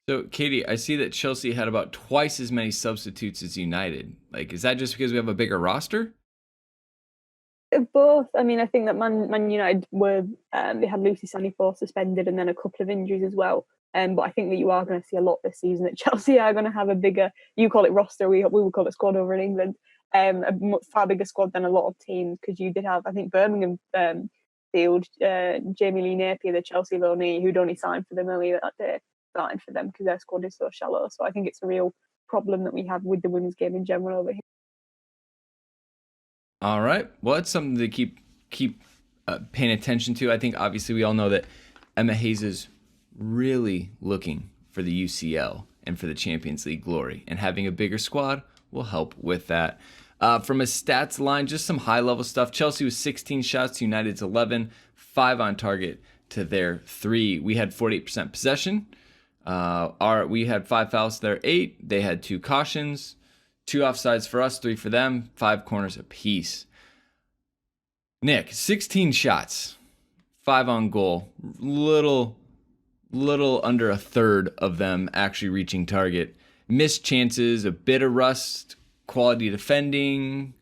So, Katie, I see that Chelsea had about twice as many substitutes as United. Like, is that just because we have a bigger roster? Both. I mean, I think that Man United were they had Lucy Saniford suspended and then a couple of injuries as well. But I think that you are going to see a lot this season that Chelsea are going to have a bigger. You call it roster. We would call it squad over in England. Far bigger squad than a lot of teams because you did have, I think, Birmingham field Jamie Lee Napier, the Chelsea loanee, who'd only signed for them earlier that day, starting for them because their squad is so shallow. So I think it's a real problem that we have with the women's game in general over here. All right. Well, it's something to keep paying attention to. I think obviously we all know that Emma Hayes is really looking for the UCL and for the Champions League glory, and having a bigger squad will help with that. From a stats line, just some high level stuff. Chelsea was 16 shots, United's 11, 5 on target to their 3. We had 48% possession. We had 5 fouls, their 8. They had 2 cautions. 2 offsides for us, 3 for them, 5 corners apiece. Nick, 16 shots, 5 on goal. Little under a third of them actually reaching target. Missed chances, a bit of rust, quality defending.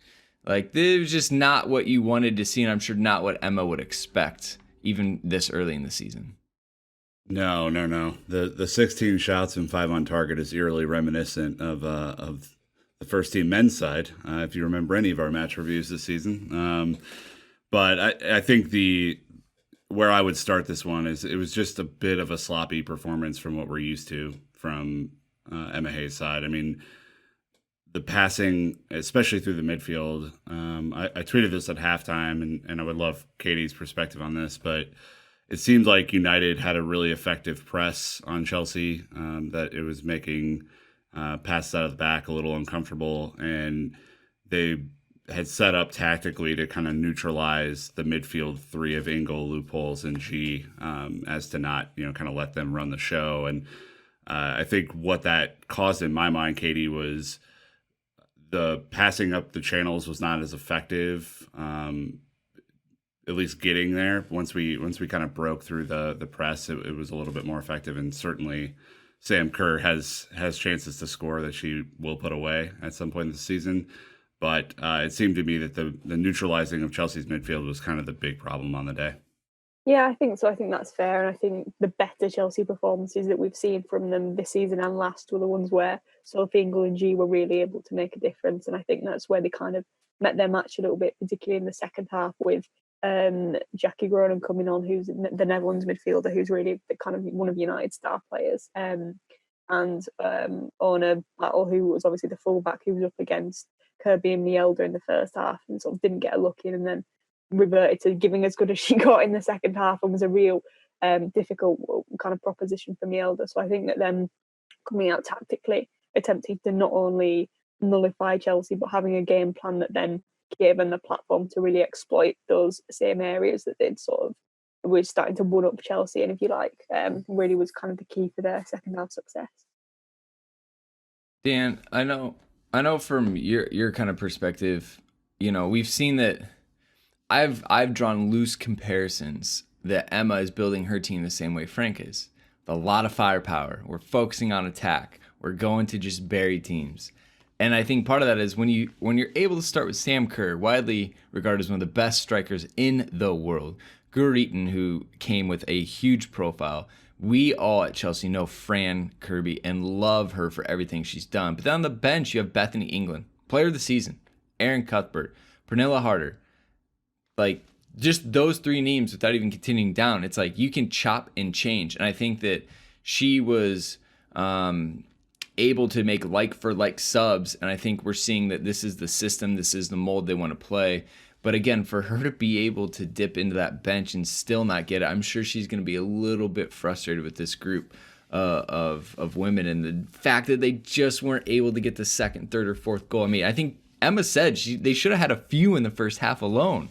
Like, this was just not what you wanted to see, and I'm sure not what Emma would expect, even this early in the season. No. The 16 shots and 5 on target is eerily reminiscent of the first team men's side, if you remember any of our match reviews this season. But I think where I would start this one is it was just a bit of a sloppy performance from what we're used to from Emma Hayes' side. I mean, the passing, especially through the midfield, I tweeted this at halftime, and I would love Katie's perspective on this, but it seemed like United had a really effective press on Chelsea, that it was making passes out of the back a little uncomfortable, and they had set up tactically to kind of neutralize the midfield 3 of Ingle, Loopholes, and G, as to not, kind of let them run the show. And I think what that caused in my mind, Katie, was the passing up the channels was not as effective. At least getting there. Once we kind of broke through the press, it was a little bit more effective, and certainly Sam Kerr has chances to score that she will put away at some point in the season. But it seemed to me that the neutralizing of Chelsea's midfield was kind of the big problem on the day. Yeah, I think so. I think that's fair. And I think the better Chelsea performances that we've seen from them this season and last were the ones where Sophie Ingle and G were really able to make a difference. And I think that's where they kind of met their match a little bit, particularly in the second half with Jackie Groningen coming on, who's the Netherlands midfielder, who's really the kind of one of United's star players. And Ona Battle, who was obviously the fullback, who was up against Kirby and Mielder in the first half and sort of didn't get a look in, and then reverted to giving as good as she got in the second half, and was a real difficult kind of proposition for Mielder. So I think that them coming out tactically, attempting to not only nullify Chelsea, but having a game plan that then gave them the platform to really exploit those same areas that they'd sort of were starting to one up Chelsea, and if you like, really was kind of the key for their second half success. Dan, I know from your kind of perspective, we've seen that I've drawn loose comparisons that Emma is building her team the same way Frank is. A lot of firepower. We're focusing on attack. We're going to just bury teams. And I think part of that is when you're able to start with Sam Kerr, widely regarded as one of the best strikers in the world, Guritin, who came with a huge profile. We all at Chelsea know Fran Kirby and love her for everything she's done. But then on the bench, you have Bethany England, player of the season, Erin Cuthbert, Pernilla Harder. Like, just those 3 names without even continuing down, it's like you can chop and change. And I think that she was able to make like-for-like subs, and I think we're seeing that this is the system, this is the mold they want to play. But again, for her to be able to dip into that bench and still not get it, I'm sure she's going to be a little bit frustrated with this group of women, and the fact that they just weren't able to get the second, third, or fourth goal. I mean, I think Emma said they should have had a few in the first half alone.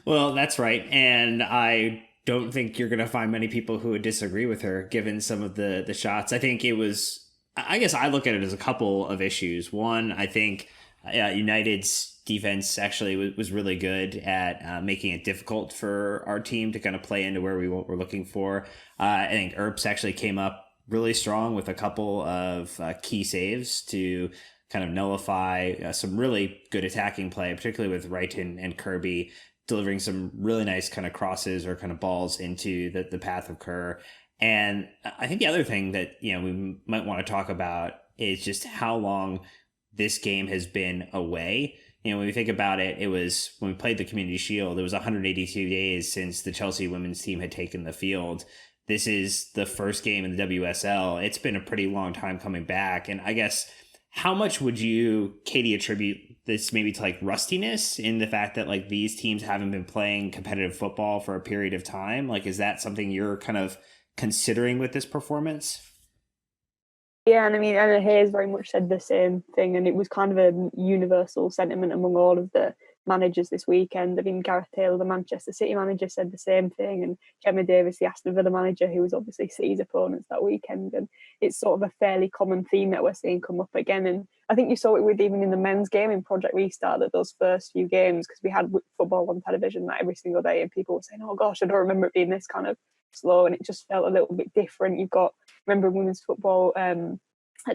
Well, that's right. And I don't think you're going to find many people who would disagree with her, given some of the shots. I think I guess I look at it as a couple of issues. One, I think United's defense actually was really good at making it difficult for our team to kind of play into where we're looking for. I think Earps actually came up really strong with a couple of key saves to kind of nullify some really good attacking play, particularly with Wright and Kirby delivering some really nice kind of crosses or kind of balls into the path of Kerr. And I think the other thing that, we might want to talk about is just how long this game has been away. When we think about it, it was when we played the Community Shield, it was 182 days since the Chelsea women's team had taken the field. This is the first game in the WSL. It's been a pretty long time coming back. And I guess, how much would you, Katie, attribute this maybe to like rustiness in the fact that like these teams haven't been playing competitive football for a period of time? Like, is that something you're kind of considering with this performance? Yeah, and I mean, Anna Hayes very much said the same thing, and it was kind of a universal sentiment among all of the managers this weekend. I mean, Gareth Taylor, the Manchester City manager, said the same thing, and Gemma Davis, the Aston Villa manager, who was obviously City's opponents that weekend. And it's sort of a fairly common theme that we're seeing come up again. And I think you saw it with even in the men's game in Project Restart, that those first few games, because we had football on television that every single day, and people were saying, "Oh gosh, I don't remember it being this kind of slow," and it just felt a little bit different. You've got, remember, women's football,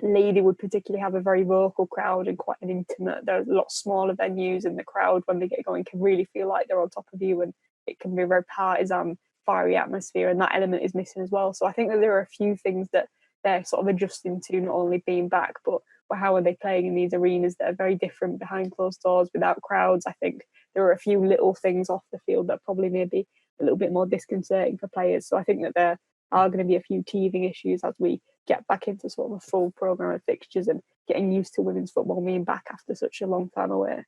Lady would particularly have a very vocal crowd and quite an intimate. There's a lot smaller venues, and the crowd, when they get going, can really feel like they're on top of you, and it can be a very partisan, fiery atmosphere, and that element is missing as well. So I think that there are a few things that they're sort of adjusting to, not only being back, but how are they playing in these arenas that are very different behind closed doors without crowds. I think there are a few little things off the field that probably may be a little bit more disconcerting for players. So I think that there are going to be a few teething issues as we get back into sort of a full program of fixtures and getting used to women's football being back after such a long time away.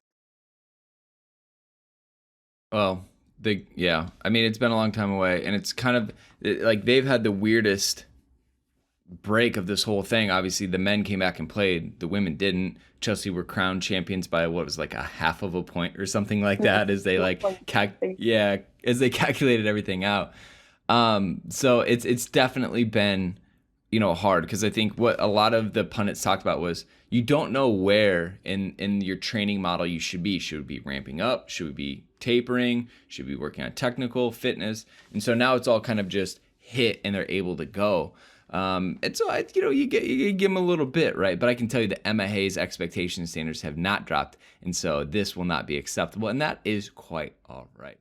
Well, I mean, it's been a long time away, and it's kind of like they've had the weirdest break of this whole thing. Obviously, the men came back and played, the women didn't. Chelsea were crowned champions by what was like a half of a point or something like that, as they as they calculated everything out. So it's definitely been, hard, because I think what a lot of the pundits talked about was you don't know where in your training model you should be. Should we be ramping up? Should we be tapering? Should we be working on technical fitness? And so now it's all kind of just hit and they're able to go. And so you give them a little bit, right? But I can tell you that Emma Hayes' expectation standards have not dropped, and so this will not be acceptable, and that is quite all right.